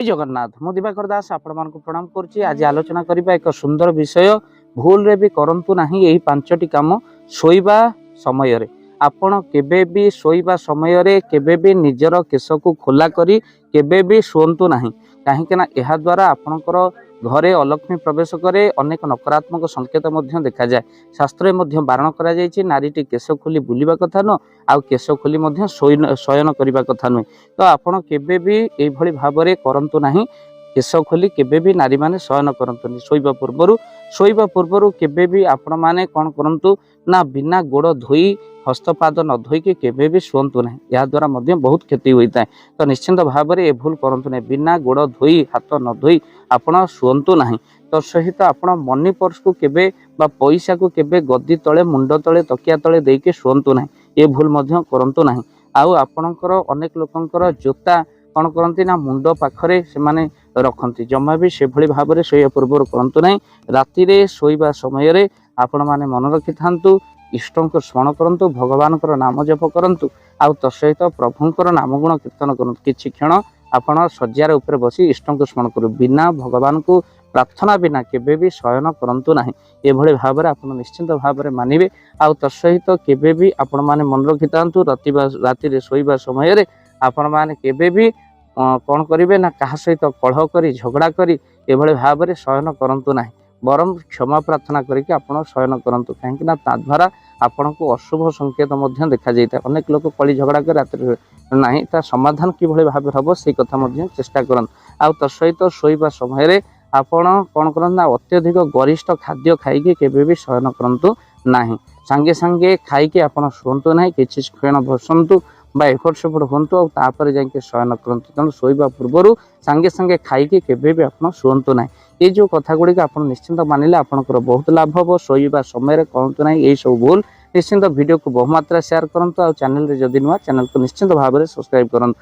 जय जगन्नाथ मु दिवाकर दास आपण मानक प्रणाम करुच्ची। आज आलोचना करबा एक सुंदर विषय भूल रे भी करंतु नाही एही पांचटी काम शोइबा समय रे। आपण केबे भी शोइबा समय रे केबे भी निजर केश को खोला करी केबे भी शुअंतु नाही काहेकि ना एहा द्वारा आपणकर घरे अलक्ष्मी प्रवेश करे अनेक नकारात्मक संकेत मध्य देखा जाए। शास्त्र मध्य बारण करा जायछि नारीटी केश खोली बुलिबा कथा न आउ केश खोली मध्य शयन करबा कथा नुहे। तो आपण केबे भी एई भली भाबरे करंतु नाही केश खोली केबे भी नारी माने शयन करंतु शोइबा पूर्वरु केबे भी आपण माने कोन करंतु ना बिना गोड़ धोई हस्तपाद न धोईकी केबे भी शुअंतु नाही। या द्वारा मध्य बहुत क्षति होता है। तो निश्चिंत भाव में ए भूल करंतु नहीं बिना गोड़ धोई हाथ न धोई आपण शुअंतु नाही। तो सहित आपण मनी पर्स को केबे बा पैसा को केबे गद्दी तले मुंड तले तकिया तले देके शुअंतु नाही। ए भूल मध्य करंतु नाही। आउ आपणकर अनेक लोकंकर जोता कौन करती ना मुंड पाखरे से माने रखती जमा भी से भली भाव में शोया पूर्व करंतु नहीं। राति रे शोइबा समय रे आपण माने मन रखि थांतु इष्टों को स्मरण करंतु भगवान को नाम जप करंतु आउ तसहित प्रभुंकर नाम गुण कीर्तन करंतु किछि क्षण आपण शज्यार ऊपर बसी इष्टों को स्मरण करू बिना भगवान को प्रार्थना बिना केबे भी शयन करंतु नाही। ए भली भाव में आपण निश्चिंत भाव में मानिबे आउ तसहित केबे भी आपण माने मन रखि थांतु राति रे शोइबा समय रे आपण माने केबे भी कौन करेंगे ना क्या सहित कलह करी झगड़ा करी एभली भाव में शयन करंतु नाही बरम क्षमा प्रार्थना करके आपण शयन करंतु कहीं द्वारा आपण को अशुभ संकेत देखा जाता है। अनेक लोग कली झगड़ा कर रात्रि नहीं ता समाधान किभली भाव हम से कथा चेष्टा करंतु आउ तसहित शोइबा समय आपण कौन करना अत्यधिक गरिष्ठ खाद्य खाई केबे भी शयन करंतु नाही। सांगे सांगे खाई आपण शुअंतु नाही किछि क्षण बसंतु बा एपट सेपट हूँ और जाके शयन करंतु तेणु शोइबा पूर्व सांगे सांगे खाई केबे भी आपण शुअंतु नाही। ये जो कथा गुड़िक आप निश्चिंत मानिले आपंकर बहुत लाभ हम। शोइबा समय कहतु ना यही सब भूल निश्चिंत वीडियो को बहुमात्रा शेयर करूँ और चैनल रे जदि नुआ चैनल को निश्चिंत भाव में सब्सक्राइब करूँ।